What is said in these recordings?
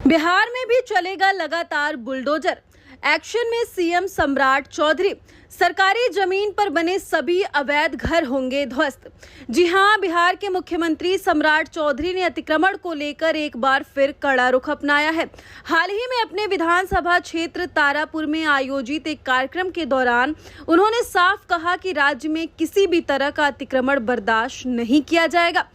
बिहार में भी चलेगा लगातार बुलडोजर। एक्शन में सीएम सम्राट चौधरी। सरकारी जमीन पर बने सभी अवैध घर होंगे ध्वस्त। जी हां, बिहार के मुख्यमंत्री सम्राट चौधरी ने अतिक्रमण को लेकर एक बार फिर कड़ा रुख अपनाया है। हाल ही में अपने विधानसभा क्षेत्र तारापुर में आयोजित एक कार्यक्रम के दौरान उन्होंने साफ कहा कि राज्य में किसी भी तरह का अतिक्रमण बर्दाश्त नहीं किया जाएगा।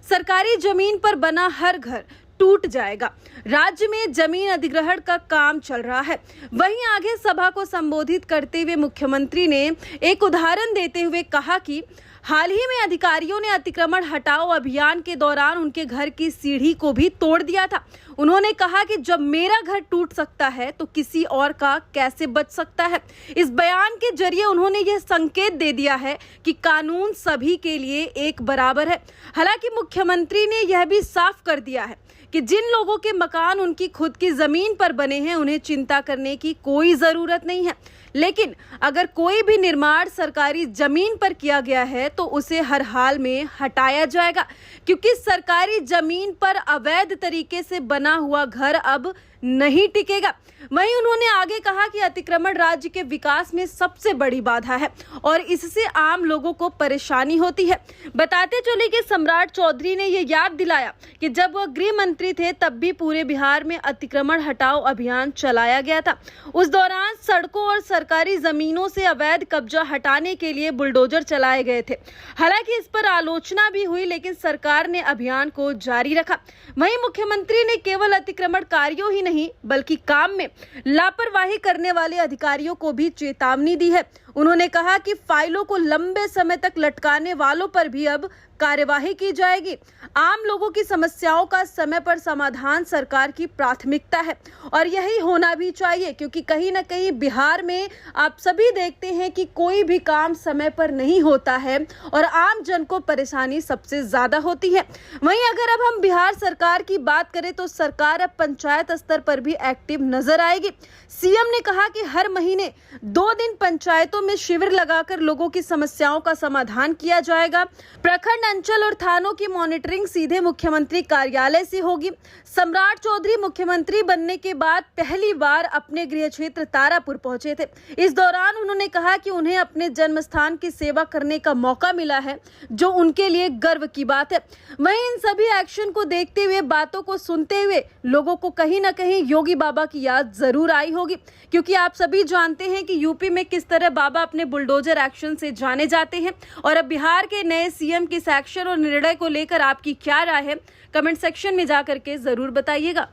सरकारी जमीन पर बना हर घर टूट जाएगा। राज्य में जमीन अधिग्रहण का काम चल रहा है। वहीं आगे सभा को संबोधित करते हुए मुख्यमंत्री ने एक उदाहरण देते हुए कहा कि हाल ही में अधिकारियों ने अतिक्रमण हटाओ अभियान के दौरान उनके घर की सीढ़ी को भी तोड़ दिया था। उन्होंने कहा कि जब मेरा घर टूट सकता है तो किसी और का कैसे बच सकता है। इस बयान के जरिए उन्होंने यह संकेत दे दिया है कि कानून सभी के लिए एक बराबर है। हालांकि मुख्यमंत्री ने यह भी साफ कर दिया है कि जिन लोगों के मकान उनकी खुद की जमीन पर बने हैं उन्हें चिंता करने की कोई जरूरत नहीं है, लेकिन अगर कोई भी निर्माण सरकारी जमीन पर किया गया है तो उसे हर हाल में हटाया जाएगा, क्योंकि सरकारी जमीन पर अवैध तरीके से बना हुआ घर अब नहीं टिकेगा। वहीं उन्होंने आगे कहा कि अतिक्रमण राज्य के विकास में सबसे बड़ी बाधा है और इससे आम लोगों को परेशानी होती है। बताते चले कि सम्राट चौधरी ने यह याद दिलाया कि जब वह गृह मंत्री थे तब भी पूरे बिहार में अतिक्रमण हटाओ अभियान चलाया गया था। उस दौरान सड़कों और सरकारी जमीनों से अवैध कब्जा हटाने के लिए बुलडोजर चलाए गए थे। हालांकि इस पर आलोचना भी हुई, लेकिन सरकार ने अभियान को जारी रखा। वहीं मुख्यमंत्री ने केवल अतिक्रमणकारियों ही नहीं बल्कि काम में लापरवाही करने वाले अधिकारियों को भी चेतावनी दी है। उन्होंने कहा कि फाइलों को लंबे समय तक लटकाने वालों पर भी अब कार्यवाही की जाएगी। आम लोगों की समस्याओं का समय पर समाधान सरकार की प्राथमिकता है और यही होना भी चाहिए, क्योंकि कहीं ना कहीं बिहार में आप सभी देखते हैं कि कोई भी काम समय पर नहीं होता है और आम जन को परेशानी सबसे ज्यादा होती है। वहीं अगर अब हम बिहार सरकार की बात करें तो सरकार अब पंचायत स्तर पर भी एक्टिव नजर आएगी। सीएम ने कहा कि हर महीने 2 दिन पंचायतों में शिविर लगाकर लोगों की समस्याओं का समाधान किया जाएगा। प्रखंड, अंचल और थानों की मॉनिटरिंग सीधे मुख्यमंत्री कार्यालय से होगी। सम्राट चौधरी मुख्यमंत्री बनने के बाद पहली बार अपने गृह क्षेत्र तारापुर पहुंचे थे। इस दौरान उन्होंने कहा कि उन्हें अपने जन्म स्थान की सेवा करने का मौका मिला है, जो उनके लिए गर्व की बात है। वहीं इन सभी एक्शन को देखते हुए, बातों को सुनते हुए लोगों को कहीं ना कहीं योगी बाबा की याद जरूर आई होगी, क्योंकि आप सभी जानते हैं कि यूपी में किस तरह बाबा अपने बुलडोजर एक्शन से जाने जाते हैं। और अब बिहार के नए सीएम की एक्शन और निर्णय को लेकर आपकी क्या राय है, कमेंट सेक्शन में जाकर के जरूर बताइएगा।